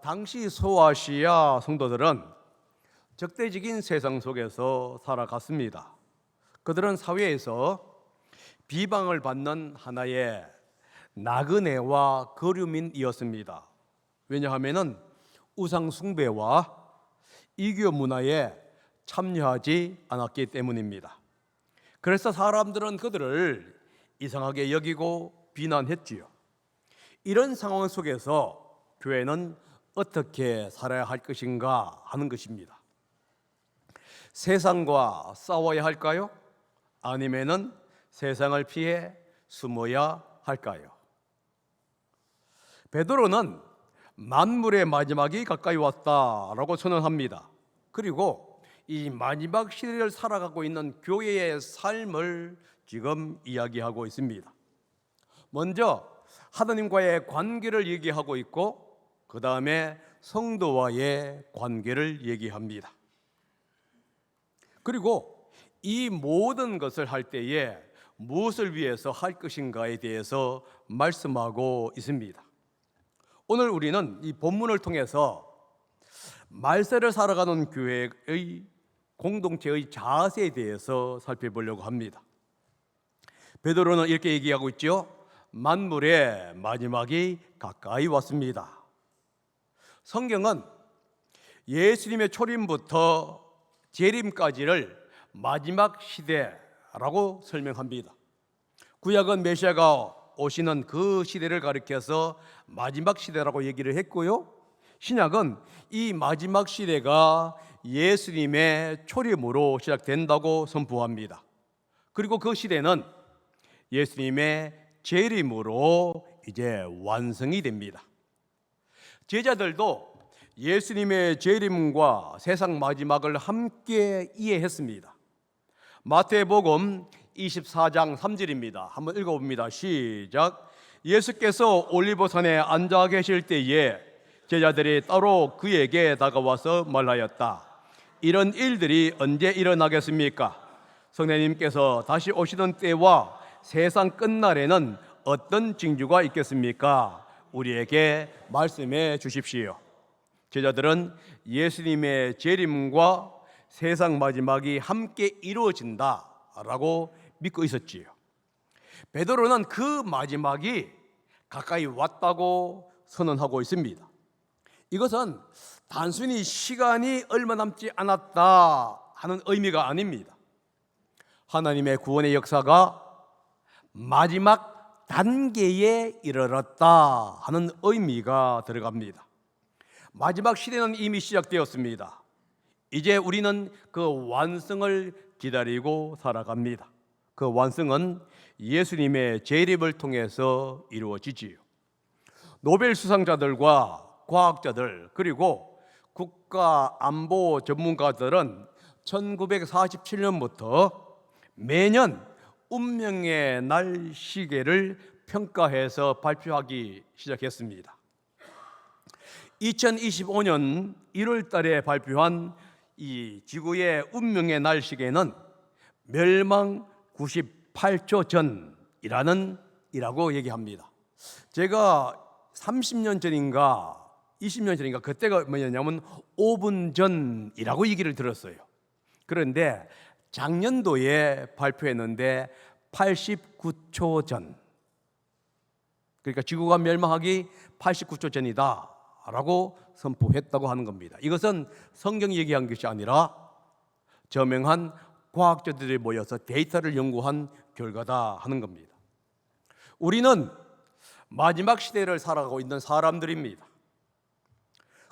당시 소아시아 성도들은 적대적인 세상 속에서 살아갔습니다. 그들은 사회에서 비방을 받는 하나의 나그네와 거류민이었습니다. 왜냐하면 우상 숭배와 이교 문화에 참여하지 않았기 때문입니다. 그래서 사람들은 그들을 이상하게 여기고 비난했지요. 이런 상황 속에서 교회는 어떻게 살아야 할 것인가 하는 것입니다. 세상과 싸워야 할까요? 아니면은 세상을 피해 숨어야 할까요? 베드로는 만물의 마지막이 가까이 왔다라고 선언합니다. 그리고 이 마지막 시대를 살아가고 있는 교회의 삶을 지금 이야기하고 있습니다. 먼저 하나님과의 관계를 얘기하고 있고, 그 다음에 성도와의 관계를 얘기합니다. 그리고 이 모든 것을 할 때에 무엇을 위해서 할 것인가에 대해서 말씀하고 있습니다. 오늘 우리는 이 본문을 통해서 말세를 살아가는 교회의 공동체의 자세에 대해서 살펴보려고 합니다. 베드로는 이렇게 얘기하고 있죠. 만물의 마지막이 가까이 왔습니다. 성경은 예수님의 초림부터 재림까지를 마지막 시대라고 설명합니다. 구약은 메시아가 오시는 그 시대를 가리켜서 마지막 시대라고 얘기를 했고요, 신약은 이 마지막 시대가 예수님의 초림으로 시작된다고 선포합니다. 그리고 그 시대는 예수님의 재림으로 이제 완성이 됩니다. 제자들도 예수님의 재림과 세상 마지막을 함께 이해했습니다. 마태복음 24장 3절입니다. 한번 읽어봅니다. 시작. 예수께서 올리브산에 앉아 계실 때에 제자들이 따로 그에게 다가와서 말하였다. 이런 일들이 언제 일어나겠습니까? 성령님께서 다시 오시는 때와 세상 끝날에는 어떤 징조가 있겠습니까? 우리에게 말씀해 주십시오. 제자들은 예수님의 재림과 세상 마지막이 함께 이루어진다라고 믿고 있었지요. 베드로는 그 마지막이 가까이 왔다고 선언하고 있습니다. 이것은 단순히 시간이 얼마 남지 않았다 하는 의미가 아닙니다. 하나님의 구원의 역사가 마지막 단계에 이르렀다 하는 의미가 들어갑니다. 마지막 시대는 이미 시작되었습니다. 이제 우리는 그 완성을 기다리고 살아갑니다. 그 완성은 예수님의 재림을 통해서 이루어지지요. 노벨 수상자들과 과학자들 그리고 국가 안보 전문가들은 1947년부터 매년 운명의 날 시계를 평가해서 발표하기 시작했습니다. 2025년 1월 달에 발표한 이 지구의 운명의 날 시계는 멸망 98초 전이라고 얘기합니다. 제가 30년 전인가 20년 전인가 그때가 뭐냐면 5분 전이라고 얘기를 들었어요. 그런데 작년도에 발표했는데 89초 전, 그러니까 지구가 멸망하기 89초 전이다 라고 선포했다고 하는 겁니다. 이것은 성경이 얘기한 것이 아니라 저명한 과학자들이 모여서 데이터를 연구한 결과다 하는 겁니다. 우리는 마지막 시대를 살아가고 있는 사람들입니다.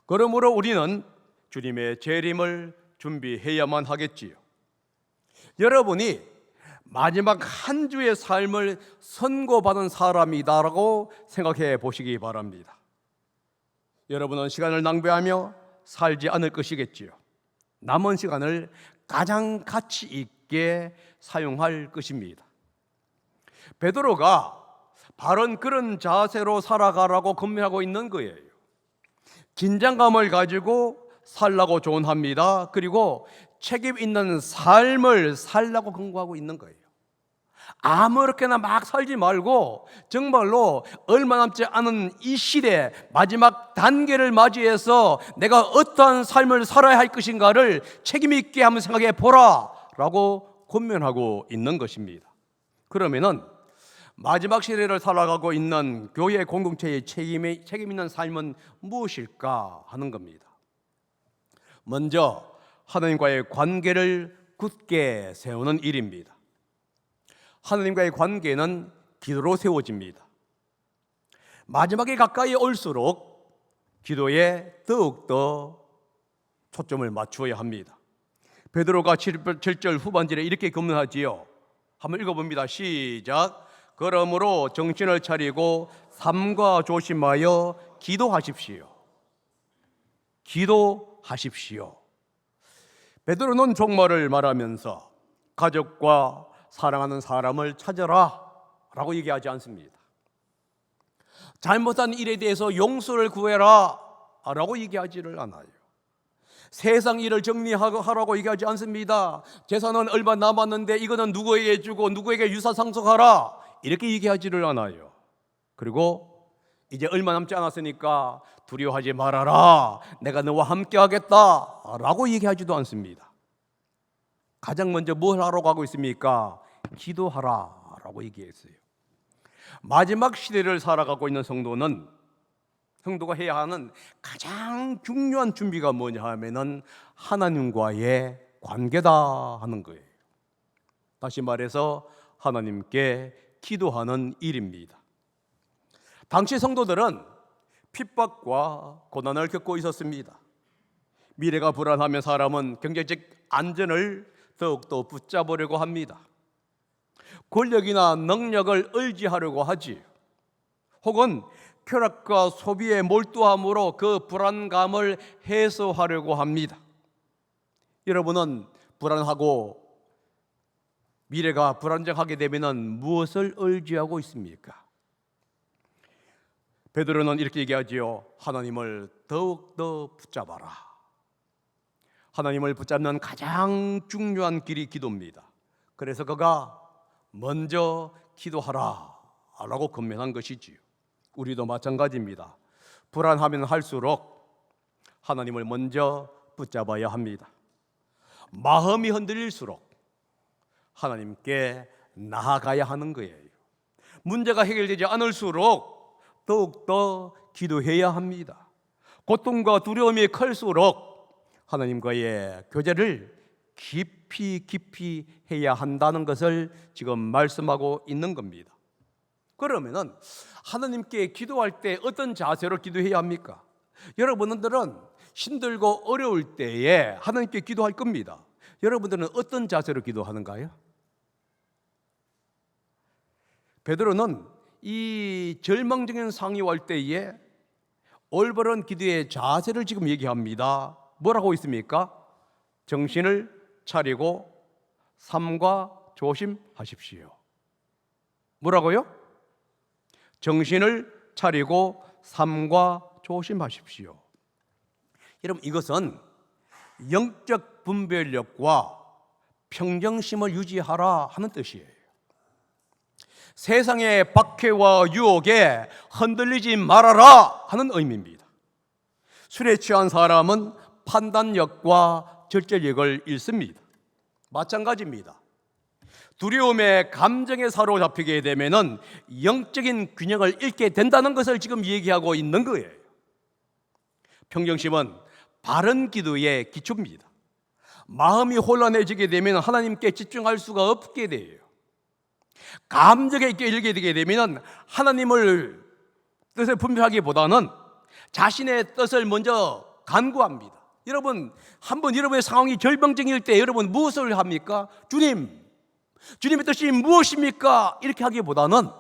그러므로 우리는 주님의 재림을 준비해야만 하겠지요. 여러분이 마지막 한 주의 삶을 선고받은 사람이다라고 생각해 보시기 바랍니다. 여러분은 시간을 낭비하며 살지 않을 것이겠지요. 남은 시간을 가장 가치 있게 사용할 것입니다. 베드로가 바른 그런 자세로 살아가라고 권면하고 있는 거예요. 긴장감을 가지고 살라고 조언합니다. 그리고 책임 있는 삶을 살라고 권고하고 있는 거예요. 아무렇게나 막 살지 말고 정말로 얼마 남지 않은 이 시대 마지막 단계를 맞이해서 내가 어떠한 삶을 살아야 할 것인가를 책임 있게 한번 생각해 보라 라고 권면하고 있는 것입니다. 그러면은 마지막 시대를 살아가고 있는 교회 공동체의 책임 있는 삶은 무엇일까 하는 겁니다. 먼저 하나님과의 관계를 굳게 세우는 일입니다. 하나님과의 관계는 기도로 세워집니다. 마지막에 가까이 올수록 기도에 더욱더 초점을 맞추어야 합니다. 베드로가 7절 후반절에 이렇게 권면하지요. 한번 읽어봅니다. 시작. 그러므로 정신을 차리고 삼가 조심하여 기도하십시오. 기도하십시오. 베드로는 종말을 말하면서 가족과 사랑하는 사람을 찾아라 라고 얘기하지 않습니다. 잘못한 일에 대해서 용서를 구해라 라고 얘기하지를 않아요. 세상 일을 정리하라고 얘기하지 않습니다. 재산은 얼마 남았는데 이거는 누구에게 주고 누구에게 유사상속하라 이렇게 얘기하지를 않아요. 그리고 이제 얼마 남지 않았으니까 두려워하지 말아라, 내가 너와 함께 하겠다 라고 얘기하지도 않습니다. 가장 먼저 뭘 하라고 하고 있습니까? 기도하라 라고 얘기했어요. 마지막 시대를 살아가고 있는 성도가 해야 하는 가장 중요한 준비가 뭐냐 하면은 하나님과의 관계다 하는 거예요. 다시 말해서 하나님께 기도하는 일입니다. 당시 성도들은 핍박과 고난을 겪고 있었습니다. 미래가 불안하면 사람은 경제적 안전을 더욱더 붙잡으려고 합니다. 권력이나 능력을 의지하려고 하지, 혹은 쾌락과 소비에 몰두함으로 그 불안감을 해소하려고 합니다. 여러분은 불안하고 미래가 불안정하게 되면 무엇을 의지하고 있습니까? 베드로는 이렇게 얘기하지요. 하나님을 더욱더 붙잡아라. 하나님을 붙잡는 가장 중요한 길이 기도입니다. 그래서 그가 먼저 기도하라 라고 권면한 것이지요. 우리도 마찬가지입니다. 불안하면 할수록 하나님을 먼저 붙잡아야 합니다. 마음이 흔들릴수록 하나님께 나아가야 하는 거예요. 문제가 해결되지 않을수록 더욱더 기도해야 합니다. 고통과 두려움이 클수록 하나님과의 교제를 깊이 해야 한다는 것을 지금 말씀하고 있는 겁니다. 그러면은 하나님께 기도할 때 어떤 자세로 기도해야 합니까? 여러분들은 힘들고 어려울 때에 하나님께 기도할 겁니다. 여러분들은 어떤 자세로 기도하는가요? 베드로는 이 절망적인 상황이 올 때에 올바른 기도의 자세를 지금 얘기합니다. 뭐라고 있습니까? 정신을 차리고 삼가 조심하십시오. 뭐라고요? 정신을 차리고 삼가 조심하십시오. 여러분, 이것은 영적 분별력과 평정심을 유지하라 하는 뜻이에요. 세상의 박해와 유혹에 흔들리지 말아라 하는 의미입니다. 술에 취한 사람은 판단력과 절제력을 잃습니다. 마찬가지입니다. 두려움의 감정에 사로잡히게 되면은 영적인 균형을 잃게 된다는 것을 지금 얘기하고 있는 거예요. 평정심은 바른 기도의 기초입니다. 마음이 혼란해지게 되면 하나님께 집중할 수가 없게 돼요. 감정에 끌리게 되게 되면 하나님을 뜻을 분별하기보다는 자신의 뜻을 먼저 간구합니다. 여러분, 한번 여러분의 상황이 절망적일 때 여러분 무엇을 합니까? 주님의 뜻이 무엇입니까? 이렇게 하기보다는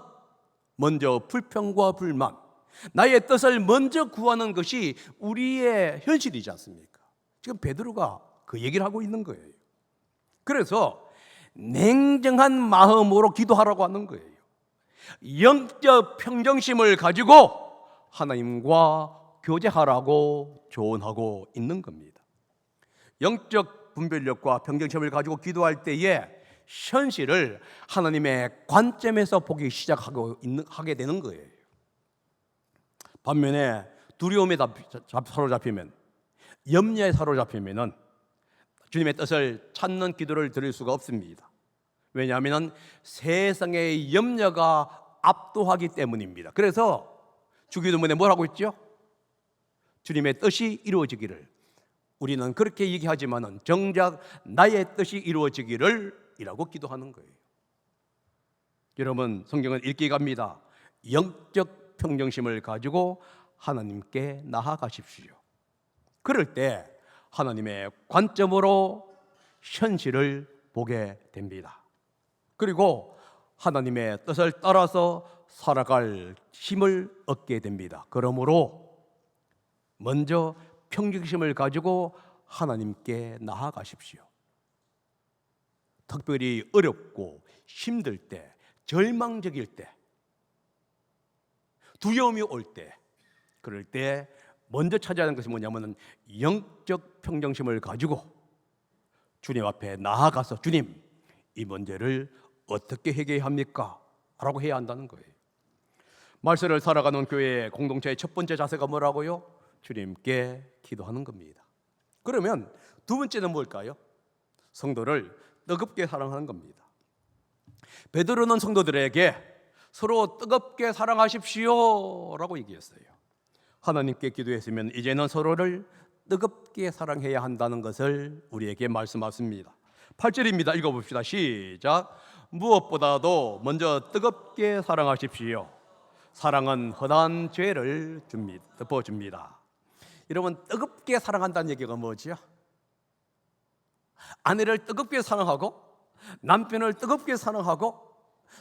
먼저 불평과 불만, 나의 뜻을 먼저 구하는 것이 우리의 현실이지 않습니까? 지금 베드로가 그 얘기를 하고 있는 거예요. 그래서 냉정한 마음으로 기도하라고 하는 거예요. 영적 평정심을 가지고 하나님과 교제하라고 조언하고 있는 겁니다. 영적 분별력과 평정심을 가지고 기도할 때에 현실을 하나님의 관점에서 보기 하게 되는 거예요. 반면에 두려움에 사로잡히면, 염려에 사로잡히면 주님의 뜻을 찾는 기도를 드릴 수가 없습니다. 왜냐하면 세상의 염려가 압도하기 때문입니다. 그래서 주기도문에 뭐라고 있죠? 주님의 뜻이 이루어지기를. 우리는 그렇게 얘기하지만 정작 나의 뜻이 이루어지기를 이라고 기도하는 거예요. 여러분, 성경은 읽기 갑니다. 영적 평정심을 가지고 하나님께 나아가십시오. 그럴 때 하나님의 관점으로 현실을 보게 됩니다. 그리고 하나님의 뜻을 따라서 살아갈 힘을 얻게 됩니다. 그러므로 먼저 평정심을 가지고 하나님께 나아가십시오. 특별히 어렵고 힘들 때, 절망적일 때, 두려움이 올 때, 그럴 때 먼저 찾아야 하는 것이 뭐냐면 영적 평정심을 가지고 주님 앞에 나아가서 주님, 이 문제를 어떻게 해결해야 합니까? 라고 해야 한다는 거예요. 말세를 살아가는 교회의 공동체의 첫 번째 자세가 뭐라고요? 주님께 기도하는 겁니다. 그러면 두 번째는 뭘까요? 성도를 뜨겁게 사랑하는 겁니다. 베드로는 성도들에게 서로 뜨겁게 사랑하십시오 라고 얘기했어요. 하나님께 기도했으면 이제는 서로를 뜨겁게 사랑해야 한다는 것을 우리에게 말씀하십니다. 8절입니다. 읽어봅시다. 시작. 무엇보다도 먼저 뜨겁게 사랑하십시오. 사랑은 흔한 죄를 덮어줍니다. 여러분, 뜨겁게 사랑한다는 얘기가 뭐죠? 아내를 뜨겁게 사랑하고 남편을 뜨겁게 사랑하고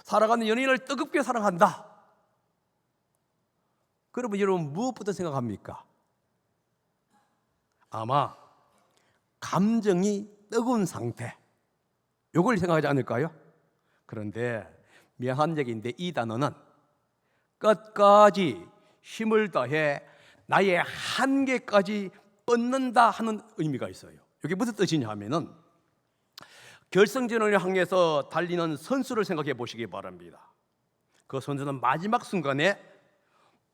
사랑하는 연인을 뜨겁게 사랑한다. 그러면 여러분 무엇부터 생각합니까? 아마 감정이 뜨거운 상태, 이걸 생각하지 않을까요? 그런데 미안한 얘기인데 이 단어는 끝까지 힘을 다해 나의 한계까지 뻗는다 하는 의미가 있어요. 이게 무슨 뜻이냐 하면은 결승전을 향해서 달리는 선수를 생각해 보시기 바랍니다. 그 선수는 마지막 순간에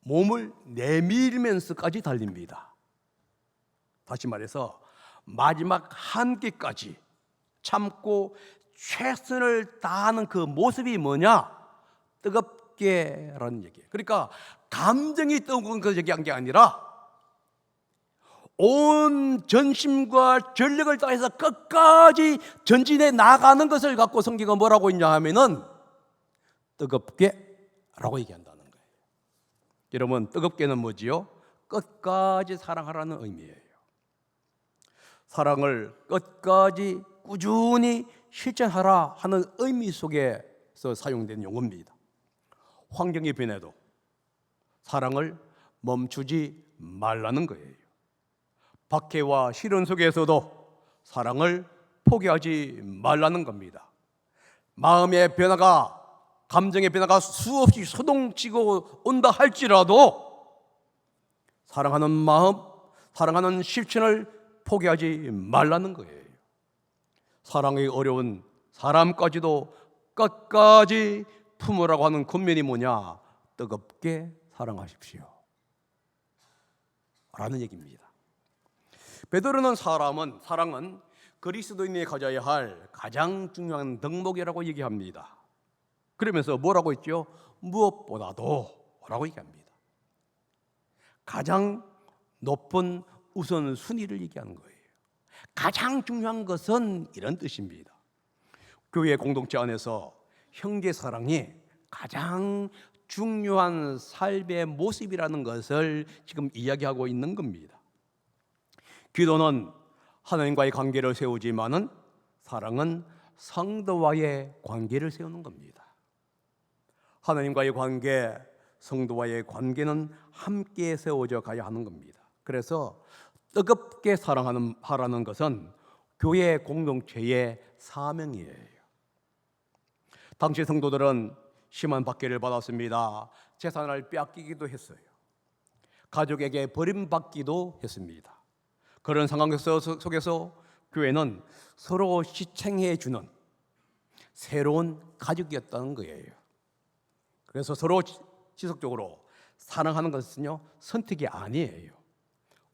몸을 내밀면서까지 달립니다. 다시 말해서 마지막 한계까지 참고 최선을 다하는 그 모습이 뭐냐? 뜨겁게라는 얘기예요. 그러니까 감정이 뜨거운 그 얘기한 게 아니라 온 전심과 전력을 다해서 끝까지 전진해 나가는 것을 갖고 성경은 뭐라고 있냐 하면은 뜨겁게 라고 얘기한다는 거예요. 여러분, 뜨겁게는 뭐지요? 끝까지 사랑하라는 의미예요. 사랑을 끝까지 꾸준히 실천하라 하는 의미 속에서 사용된 용어입니다. 환경이 변해도 사랑을 멈추지 말라는 거예요. 박해와 시련 속에서도 사랑을 포기하지 말라는 겁니다. 마음의 변화가, 감정의 변화가 수없이 소동치고 온다 할지라도 사랑하는 마음, 사랑하는 실천을 포기하지 말라는 거예요. 사랑이 어려운 사람까지도 끝까지 품으라고 하는 권면이 뭐냐? 뜨겁게 사랑하십시오 라는 얘기입니다. 베드로는 사랑은 그리스도인이 가져야 할 가장 중요한 덕목이라고 얘기합니다. 그러면서 뭐라고 했죠? 무엇보다도 라고 얘기합니다. 가장 높은 우선순위를 얘기하는 거예요. 가장 중요한 것은 이런 뜻입니다. 교회 공동체 안에서 형제 사랑이 가장 중요한 삶의 모습이라는 것을 지금 이야기하고 있는 겁니다. 기도는 하나님과의 관계를 세우지만은 사랑은 성도와의 관계를 세우는 겁니다. 하나님과의 관계, 성도와의 관계는 함께 세워져 가야 하는 겁니다. 그래서 뜨겁게 하라는 것은 교회 공동체의 사명이에요. 당시 성도들은 심한 박해를 받았습니다. 재산을 빼앗기기도 했어요. 가족에게 버림받기도 했습니다. 그런 상황 속에서 교회는 서로 시청해 주는, 새로운 가족이었다는 거예요. 그래서 서로 지속적으로 사랑하는 것은요, 선택이 아니에요.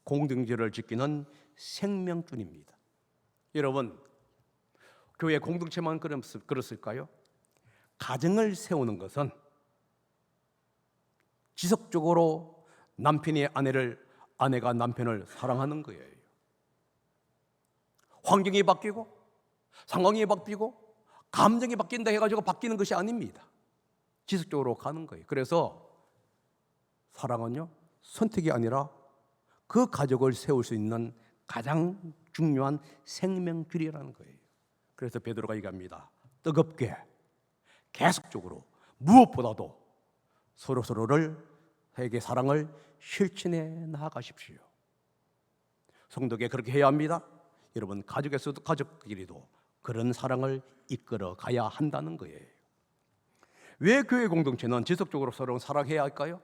공동체를 지키는 생명줄입니다. 여러분, 교회 공동체만 그렇을까요? 가정을 세우는 것은 지속적으로 남편이 아내를, 아내가 남편을 사랑하는 거예요. 환경이 바뀌고 상황이 바뀌고 감정이 바뀐다 해가지고 바뀌는 것이 아닙니다. 지속적으로 가는 거예요. 그래서 사랑은요, 선택이 아니라 그 가족을 세울 수 있는 가장 중요한 생명줄이라는 거예요. 그래서 베드로가 얘기합니다. 뜨겁게 계속적으로 무엇보다도 서로에게 사랑을 실천해 나가십시오. 성도에게 그렇게 해야 합니다. 여러분, 가족에서도 가족끼리도 그런 사랑을 이끌어 가야 한다는 거예요. 왜 교회 공동체는 지속적으로 서로 사랑해야 할까요?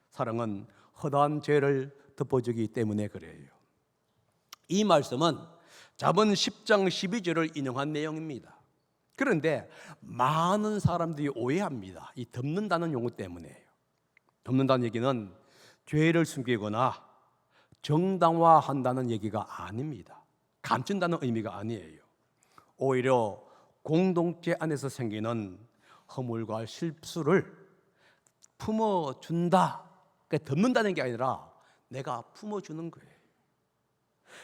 사랑은 허다한 죄를 덮어주기 때문에 그래요. 이 말씀은 잠언 10장 12절을 인용한 내용입니다. 그런데 많은 사람들이 오해합니다. 이 덮는다는 용어 때문에요. 덮는다는 얘기는 죄를 숨기거나 정당화한다는 얘기가 아닙니다. 감춘다는 의미가 아니에요. 오히려 공동체 안에서 생기는 허물과 실수를 품어준다. 그러니까 덮는다는 게 아니라 내가 품어주는 거예요.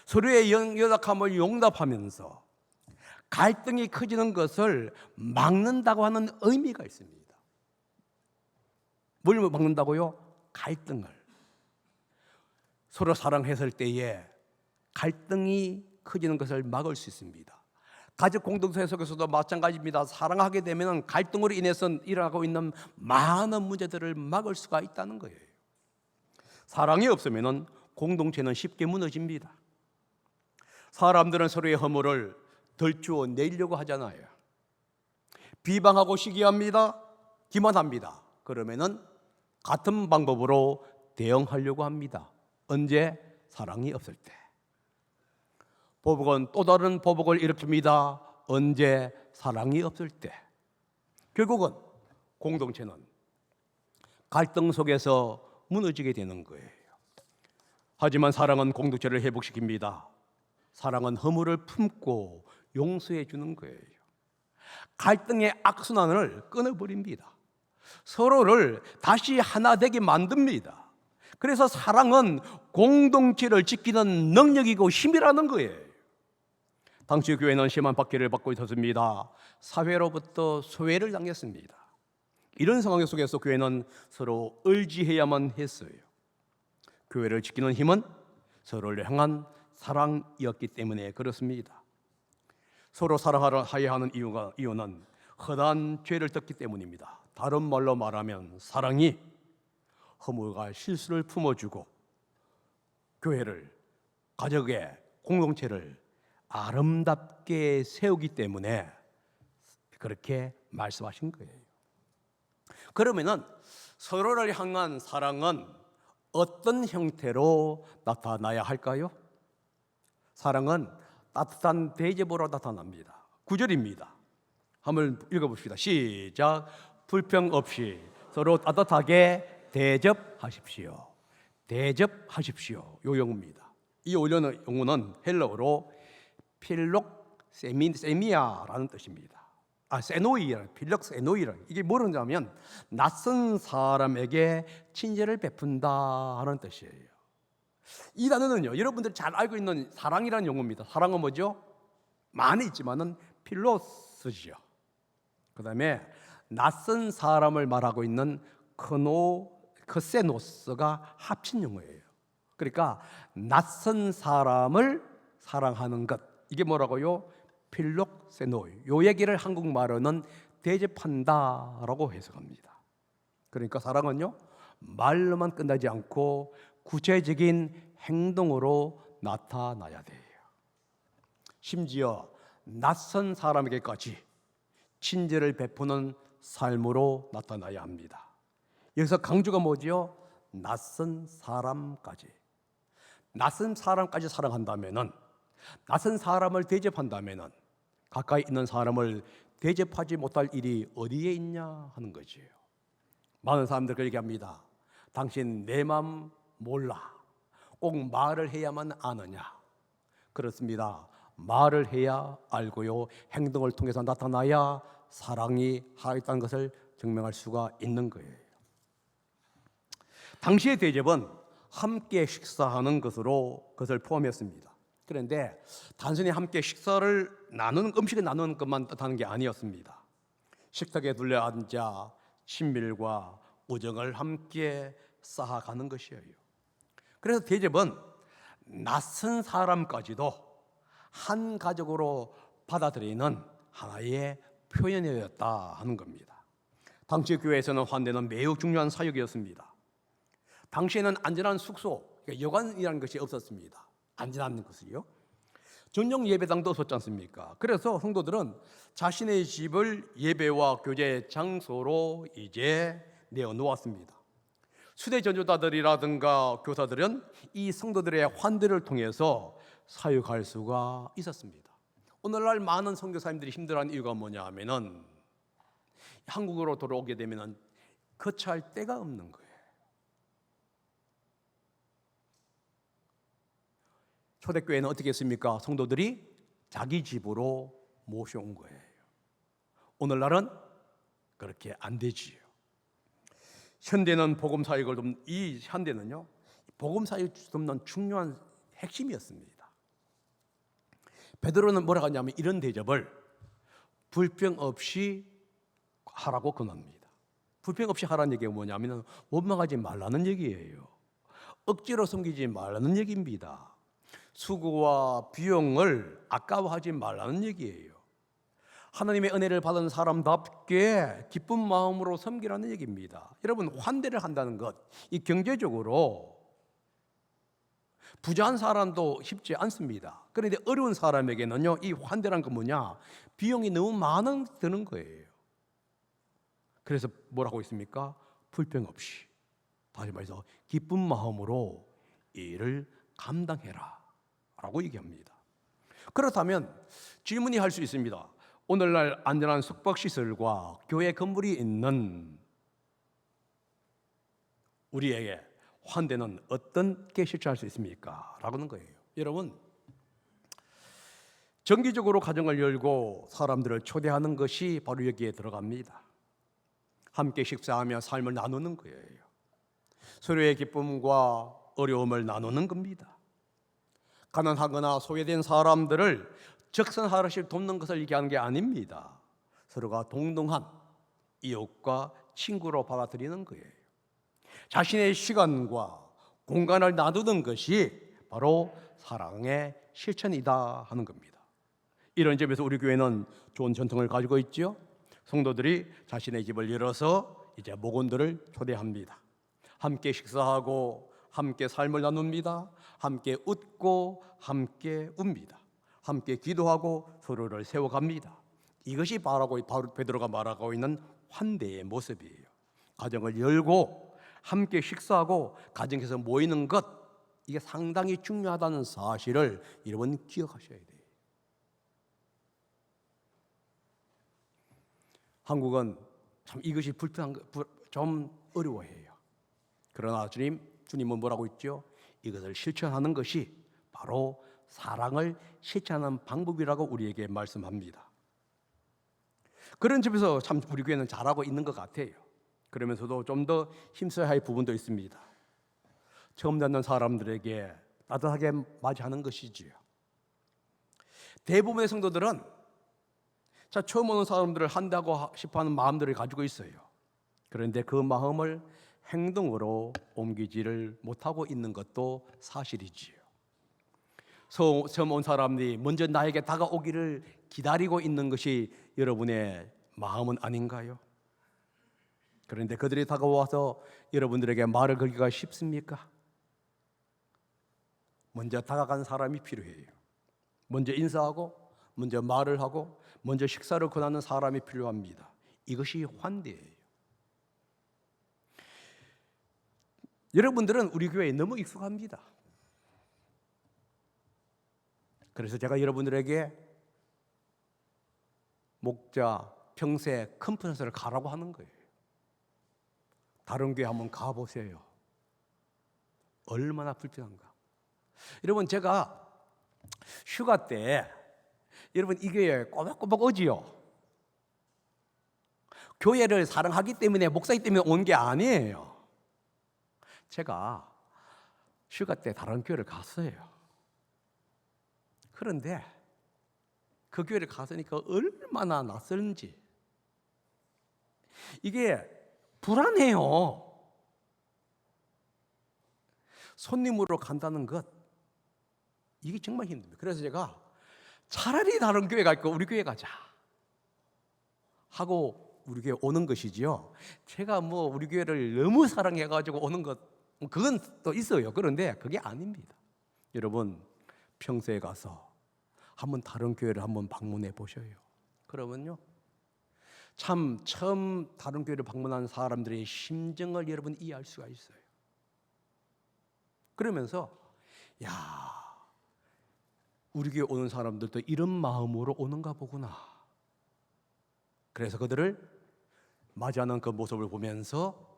서로의 연약함을 용납하면서 갈등이 커지는 것을 막는다고 하는 의미가 있습니다. 뭘 막는다고요? 갈등을. 서로 사랑했을 때에 갈등이 커지는 것을 막을 수 있습니다. 가족 공동체 속에서도 마찬가지입니다. 사랑하게 되면 갈등으로 인해서 일어나고 있는 많은 문제들을 막을 수가 있다는 거예요. 사랑이 없으면 공동체는 쉽게 무너집니다. 사람들은 서로의 허물을 덜추어 내려고 하잖아요. 비방하고 시기합니다. 기만합니다. 그러면은 같은 방법으로 대응하려고 합니다. 언제? 사랑이 없을 때. 보복은 또 다른 보복을 일으킵니다. 언제? 사랑이 없을 때. 결국은 공동체는 갈등 속에서 무너지게 되는 거예요. 하지만 사랑은 공동체를 회복시킵니다. 사랑은 허물을 품고 용서해 주는 거예요. 갈등의 악순환을 끊어버립니다. 서로를 다시 하나 되게 만듭니다. 그래서 사랑은 공동체를 지키는 능력이고 힘이라는 거예요. 당시 교회는 심한 박해를 받고 있었습니다. 사회로부터 소외를 당했습니다. 이런 상황 속에서 교회는 서로 의지해야만 했어요. 교회를 지키는 힘은 서로를 향한 사랑이었기 때문에 그렇습니다. 서로 사랑하여 하는 이유는 허다한 죄를 덮기 때문입니다. 다른 말로 말하면 사랑이 허물과 실수를 품어주고 교회를, 가족의 공동체를 아름답게 세우기 때문에 그렇게 말씀하신 거예요. 그러면은 서로를 향한 사랑은 어떤 형태로 나타나야 할까요? 사랑은 따뜻한 대접으로 나타납니다. 9절입니다. 한번 읽어봅시다. 시작. 불평 없이 서로 따뜻하게 대접하십시오. 대접하십시오. 요 용어입니다. 이 용어는 헬라어로 필록세미아라는 뜻입니다. 세노이라, 필록세노이라. 이게 뭐냐면 낯선 사람에게 친절을 베푼다라는 뜻이에요. 이 단어는요, 여러분들이 잘 알고 있는 사랑이라는 용어입니다. 사랑은 뭐죠? 많이 있지만은 필로스죠. 그다음에 낯선 사람을 말하고 있는 크세노스가 합친 용어예요. 그러니까 낯선 사람을 사랑하는 것, 이게 뭐라고요? 필록세노이. 요 얘기를 한국말로는 대접한다라고 해석합니다. 그러니까 사랑은요, 말로만 끝나지 않고 구체적인 행동으로 나타나야 돼요. 심지어 낯선 사람에게까지 친절을 베푸는 삶으로 나타나야 합니다. 여기서 강조가 뭐죠? 낯선 사람까지. 낯선 사람까지 사랑한다면은, 낯선 사람을 대접한다면은 가까이 있는 사람을 대접하지 못할 일이 어디에 있냐 하는 거지요. 많은 사람들 그렇게 합니다. 당신 내 마음 몰라. 꼭 말을 해야만 아느냐. 그렇습니다. 말을 해야 알고요. 행동을 통해서 나타나야 사랑이 살아있다는 것을 증명할 수가 있는 거예요. 당시의 대접은 함께 식사하는 것을 포함했습니다. 그런데 단순히 함께 식사를 나누는, 음식을 나누는 것만 뜻하는 게 아니었습니다. 식탁에 둘러앉아 친밀과 우정을 함께 쌓아가는 것이에요. 그래서 대접은 낯선 사람까지도 한 가족으로 받아들이는 하나의 표현이었다 하는 겁니다. 당시 교회에서는 환대는 매우 중요한 사역이었습니다. 당시에는 안전한 숙소, 그러니까 여관이라는 것이 없었습니다. 안전한 것을요. 전용 예배당도 없었지 않습니까? 그래서 성도들은 자신의 집을 예배와 교제 장소로 이제 내어놓았습니다. 수대 전도자들이라든가 교사들은 이 성도들의 환대를 통해서 사역할 수가 있었습니다. 오늘날 많은 선교사님들이 힘들어하는 이유가 뭐냐 하면은 한국으로 돌아오게 되면은 거처할 데가 없는 거예요. 초대교회는 어떻게 했습니까? 성도들이 자기 집으로 모셔온 거예요. 오늘날은 그렇게 안 되지요. 현대는 복음 사역을 돕는 이 현대는요, 복음 사역을 돕는 중요한 핵심이었습니다. 베드로는 뭐라고 하냐면 이런 대접을 불평 없이 하라고 권합니다. 불평 없이 하라는 얘기가 뭐냐면 원망하지 말라는 얘기예요. 억지로 섬기지 말라는 얘기입니다. 수고와 비용을 아까워하지 말라는 얘기예요. 하나님의 은혜를 받은 사람답게 기쁜 마음으로 섬기라는 얘기입니다. 여러분, 환대를 한다는 것, 이 경제적으로 부자한 사람도 쉽지 않습니다. 그런데 어려운 사람에게는요, 이 환대란 건 뭐냐? 비용이 너무 많은 드는 거예요. 그래서 뭐라고 있습니까? 불평 없이, 다시 말해서 기쁜 마음으로 이 일을 감당해라 라고 얘기합니다. 그렇다면 질문이 할 수 있습니다. 오늘날 안전한 숙박시설과 교회 건물이 있는 우리에게 환대는 어떻게 실천할 수 있습니까? 라고는 거예요. 여러분, 정기적으로 가정을 열고 사람들을 초대하는 것이 바로 여기에 들어갑니다. 함께 식사하며 삶을 나누는 거예요. 서로의 기쁨과 어려움을 나누는 겁니다. 가난하거나 소외된 사람들을 적선하듯이 돕는 것을 얘기하는 게 아닙니다. 서로가 동등한 이웃과 친구로 받아들이는 거예요. 자신의 시간과 공간을 나누는 것이 바로 사랑의 실천이다 하는 겁니다. 이런 점에서 우리 교회는 좋은 전통을 가지고 있죠. 성도들이 자신의 집을 열어서 이제 목원들을 초대합니다. 함께 식사하고 함께 삶을 나눕니다. 함께 웃고 함께 웁니다. 함께 기도하고 서로를 세워갑니다. 이것이 바로 베드로가 말하고 있는 환대의 모습이에요. 가정을 열고 함께 식사하고 가정에서 모이는 것, 이게 상당히 중요하다는 사실을 여러분 기억하셔야 돼요. 한국은 참 이것이 좀 어려워해요. 그러나 주님은 뭐라고 있죠? 이것을 실천하는 것이 바로 사랑을 실천하는 방법이라고 우리에게 말씀합니다. 그런 점에서 참 우리 교회는 잘하고 있는 것 같아요. 그러면서도 좀 더 힘써야 할 부분도 있습니다. 처음 듣는 사람들에게 따뜻하게 맞이하는 것이지요. 대부분의 성도들은 처음 오는 사람들을 한다고 싶어하는 마음들을 가지고 있어요. 그런데 그 마음을 행동으로 옮기지를 못하고 있는 것도 사실이지요. 처음 온 사람이 먼저 나에게 다가오기를 기다리고 있는 것이 여러분의 마음은 아닌가요? 그런데 그들이 다가와서 여러분들에게 말을 걸기가 쉽습니까? 먼저 다가간 사람이 필요해요. 먼저 인사하고, 먼저 말을 하고, 먼저 식사를 권하는 사람이 필요합니다. 이것이 환대예요. 여러분들은 우리 교회에 너무 익숙합니다. 그래서 제가 여러분들에게 목자, 평세, 컨퍼런스를 가라고 하는 거예요. 다른 교회 한번 가보세요. 얼마나 불편한가. 여러분, 제가 휴가 때 여러분 이 교회에 꼬박꼬박 오지요. 교회를 사랑하기 때문에, 목사이기 때문에 온 게 아니에요. 제가 휴가 때 다른 교회를 갔어요. 그런데 그 교회를 갔으니까 얼마나 낯설은지. 이게 불안해요. 손님으로 간다는 것, 이게 정말 힘듭니다. 그래서 제가 차라리 다른 교회 갈 거 우리 교회 가자 하고 우리 교회 오는 것이지요. 제가 뭐 우리 교회를 너무 사랑해가지고 오는 것, 그건 또 있어요. 그런데 그게 아닙니다. 여러분, 평소에 가서 한번 다른 교회를 한번 방문해 보셔요. 그러면요, 참 처음 다른 교회를 방문한 사람들의 심정을 여러분 이해할 수가 있어요. 그러면서 야, 우리 교회 오는 사람들도 이런 마음으로 오는가 보구나. 그래서 그들을 맞이하는 그 모습을 보면서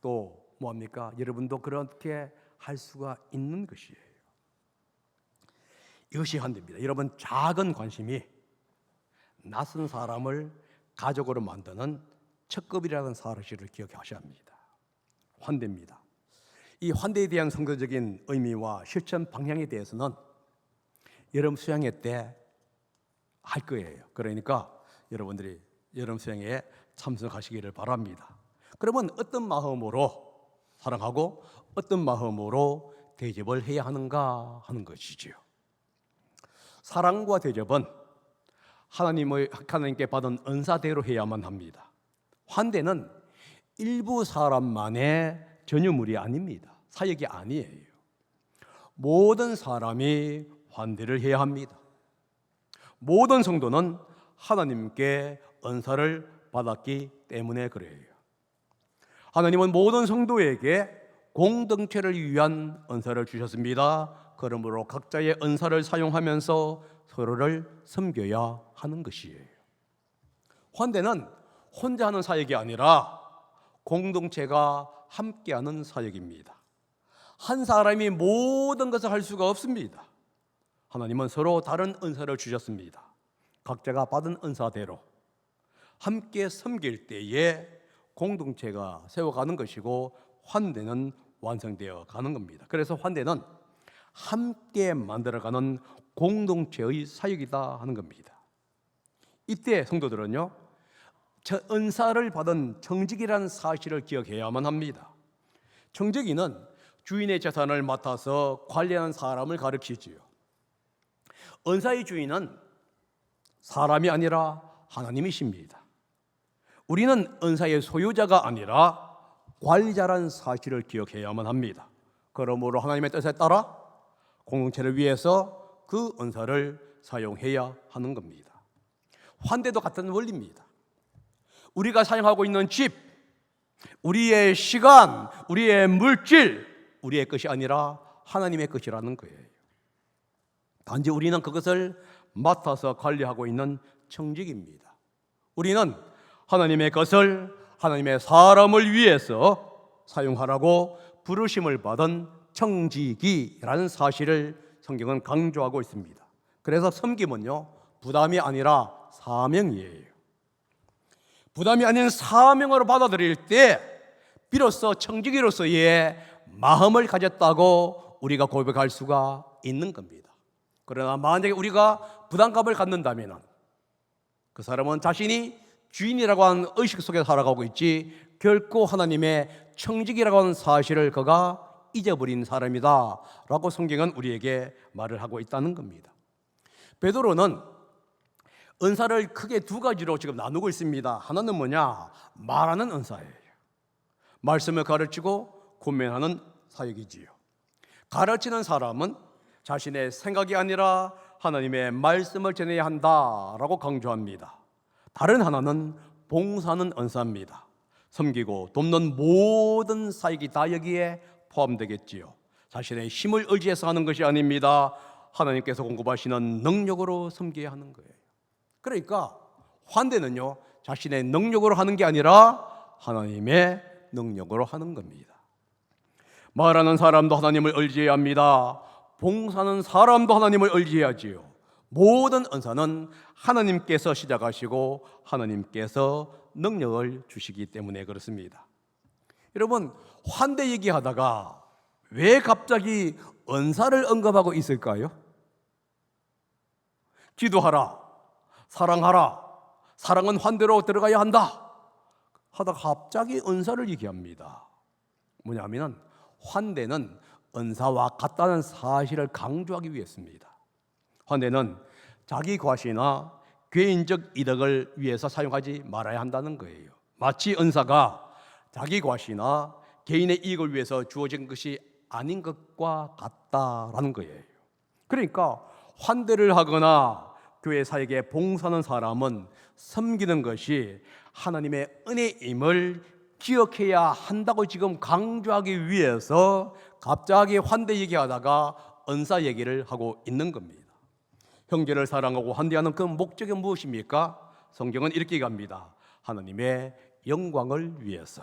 또 뭐합니까? 여러분도 그렇게 할 수가 있는 것이에요. 이것이 환대입니다. 여러분, 작은 관심이 낯선 사람을 가족으로 만드는 척급이라는 사실을 기억하셔야 합니다. 환대입니다. 이 환대에 대한 성경적인 의미와 실천 방향에 대해서는 여름 수양회 때 할 거예요. 그러니까 여러분들이 여름 수양회에 참석하시기를 바랍니다. 그러면 어떤 마음으로 사랑하고 어떤 마음으로 대접을 해야 하는가 하는 것이지요. 사랑과 대접은 하나님께 받은 은사대로 해야만 합니다. 환대는 일부 사람만의 전유물이 아닙니다. 사역이 아니에요. 모든 사람이 환대를 해야 합니다. 모든 성도는 하나님께 은사를 받았기 때문에 그래요. 하나님은 모든 성도에게 공동체를 위한 은사를 주셨습니다. 그러므로 각자의 은사를 사용하면서 서로를 섬겨야 하는 것이에요. 환대는 혼자 하는 사역이 아니라 공동체가 함께하는 사역입니다. 한 사람이 모든 것을 할 수가 없습니다. 하나님은 서로 다른 은사를 주셨습니다. 각자가 받은 은사대로 함께 섬길 때에 공동체가 세워가는 것이고 환대는 완성되어 가는 겁니다. 그래서 환대는 함께 만들어가는 공동체의 사역이다 하는 겁니다. 이때 성도들은요, 은사를 받은 청지기라는 사실을 기억해야만 합니다. 청지기는 주인의 재산을 맡아서 관리하는 사람을 가리키지요. 은사의 주인은 사람이 아니라 하나님이십니다. 우리는 은사의 소유자가 아니라 관리자라는 사실을 기억해야만 합니다. 그러므로 하나님의 뜻에 따라 공동체를 위해서 그 은사를 사용해야 하는 겁니다. 환대도 같은 원리입니다. 우리가 사용하고 있는 집, 우리의 시간, 우리의 물질, 우리의 것이 아니라 하나님의 것이라는 거예요. 단지 우리는 그것을 맡아서 관리하고 있는 청직입니다. 우리는 하나님의 것을 하나님의 사람을 위해서 사용하라고 부르심을 받은 청지기라는 사실을 성경은 강조하고 있습니다. 그래서 섬김은요, 부담이 아니라 사명이에요. 부담이 아닌 사명으로 받아들일 때 비로소 청지기로서의 마음을 가졌다고 우리가 고백할 수가 있는 겁니다. 그러나 만약에 우리가 부담감을 갖는다면 그 사람은 자신이 주인이라고 하는 의식 속에 살아가고 있지 결코 하나님의 청지기라고 하는 사실을 그가 잊어버린 사람이다 라고 성경은 우리에게 말을 하고 있다는 겁니다. 베드로는 은사를 크게 두 가지로 지금 나누고 있습니다. 하나는 뭐냐? 말하는 은사예요. 말씀을 가르치고 권면하는 사역이지요. 가르치는 사람은 자신의 생각이 아니라 하나님의 말씀을 전해야 한다라고 강조합니다. 다른 하나는 봉사하는 은사입니다. 섬기고 돕는 모든 사역이 다 여기에 포함되겠지요. 자신의 힘을 의지해서 하는 것이 아닙니다. 하나님께서 공급하시는 능력으로 섬겨야 하는 거예요. 그러니까 환대는요, 자신의 능력으로 하는 게 아니라 하나님의 능력으로 하는 겁니다. 말하는 사람도 하나님을 의지해야 합니다. 봉사하는 사람도 하나님을 의지해야지요. 모든 은사는 하나님께서 시작하시고 하나님께서 능력을 주시기 때문에 그렇습니다. 여러분, 환대 얘기하다가 왜 갑자기 은사를 언급하고 있을까요? 기도하라, 사랑하라, 사랑은 환대로 들어가야 한다 하다가 갑자기 은사를 얘기합니다. 뭐냐면 환대는 은사와 같다는 사실을 강조하기 위해서입니다. 환대는 자기 과시나 개인적 이득을 위해서 사용하지 말아야 한다는 거예요. 마치 은사가 자기 과시나 개인의 이익을 위해서 주어진 것이 아닌 것과 같다라는 거예요. 그러니까 환대를 하거나 교회 사역에 봉사하는 사람은 섬기는 것이 하나님의 은혜임을 기억해야 한다고 지금 강조하기 위해서 갑자기 환대 얘기하다가 은사 얘기를 하고 있는 겁니다. 형제를 사랑하고 환대하는 그 목적이 무엇입니까? 성경은 이렇게 얘기합니다. 하나님의 영광을 위해서.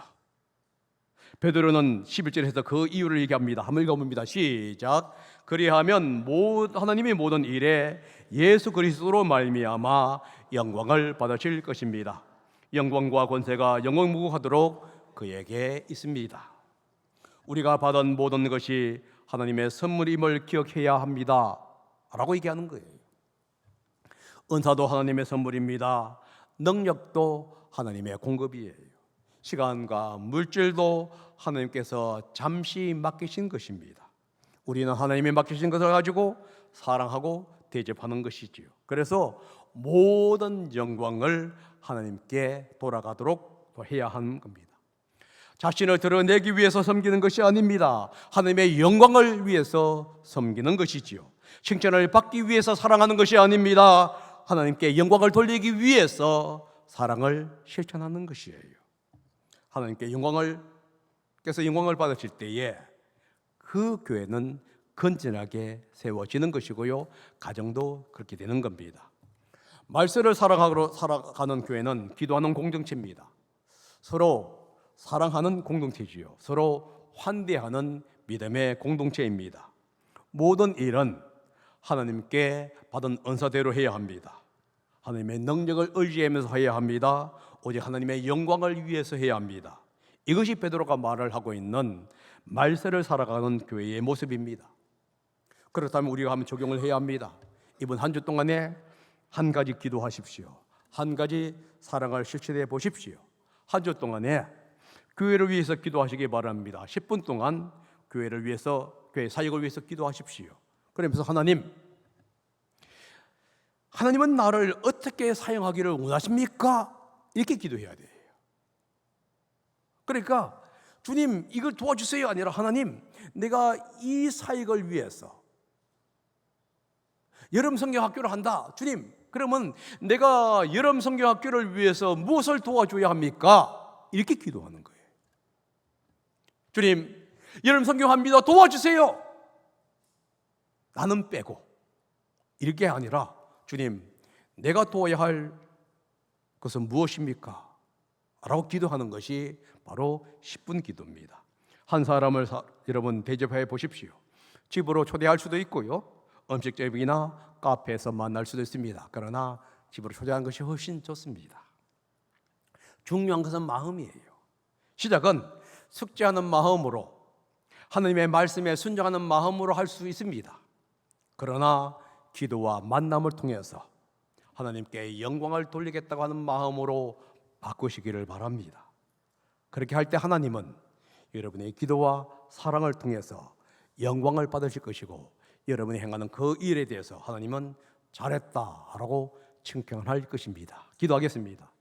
베드로는 11절에서 그 이유를 얘기합니다. 한번 읽어봅니다. 시작. 그리하면 하나님이 모든 일에 예수 그리스도로 말미암아 영광을 받으실 것입니다. 영광과 권세가 영원무궁하도록 그에게 있습니다. 우리가 받은 모든 것이 하나님의 선물임을 기억해야 합니다 라고 얘기하는 거예요. 은사도 하나님의 선물입니다. 능력도 하나님의 공급이에요. 시간과 물질도 하나님께서 잠시 맡기신 것입니다. 우리는 하나님이 맡기신 것을 가지고 사랑하고 대접하는 것이지요. 그래서 모든 영광을 하나님께 돌아가도록 해야 하는 겁니다. 자신을 드러내기 위해서 섬기는 것이 아닙니다. 하나님의 영광을 위해서 섬기는 것이지요. 칭찬을 받기 위해서 사랑하는 것이 아닙니다. 하나님께 영광을 돌리기 위해서 사랑을 실천하는 것이에요. 하나님께 영광을 받으실 때에 그 교회는 건전하게 세워지는 것이고요, 가정도 그렇게 되는 겁니다. 말세를 살아가는 교회는 기도하는 공동체입니다. 서로 사랑하는 공동체지요. 서로 환대하는 믿음의 공동체입니다. 모든 일은 하나님께 받은 은사대로 해야 합니다. 하나님의 능력을 의지하면서 해야 합니다. 오직 하나님의 영광을 위해서 해야 합니다. 이것이 베드로가 말을 하고 있는 말세를 살아가는 교회의 모습입니다. 그렇다면 우리가 한번 적용을 해야 합니다. 이번 한 주 동안에 한 가지 기도하십시오. 한 가지 사랑을 실천해 보십시오. 한 주 동안에 교회를 위해서 기도하시기 바랍니다. 10분 동안 교회를 위해서, 교회 사역을 위해서 기도하십시오. 그러면서 하나님은 나를 어떻게 사용하기를 원하십니까? 이렇게 기도해야 돼요. 그러니까 주님 이걸 도와주세요 아니라 하나님 내가 이 사역을 위해서 여름 성경학교를 한다. 주님 그러면 내가 여름 성경학교를 위해서 무엇을 도와줘야 합니까? 이렇게 기도하는 거예요. 주님 여름 성경합니다. 도와주세요. 나는 빼고 이렇게 아니라 주님 내가 도와야 할 것은 무엇입니까? 라고 기도하는 것이 바로 10분 기도입니다. 한 사람을 여러분 대접해 보십시오. 집으로 초대할 수도 있고요, 음식점이나 카페에서 만날 수도 있습니다. 그러나 집으로 초대하는 것이 훨씬 좋습니다. 중요한 것은 마음이에요. 시작은 숙제하는 마음으로, 하나님의 말씀에 순종하는 마음으로 할 수 있습니다. 그러나 기도와 만남을 통해서 하나님께 영광을 돌리겠다고 하는 마음으로 바꾸시기를 바랍니다. 그렇게 할 때 하나님은 여러분의 기도와 사랑을 통해서 영광을 받으실 것이고, 여러분이 행하는 그 일에 대해서 하나님은 잘했다라고 칭찬할 것입니다. 기도하겠습니다.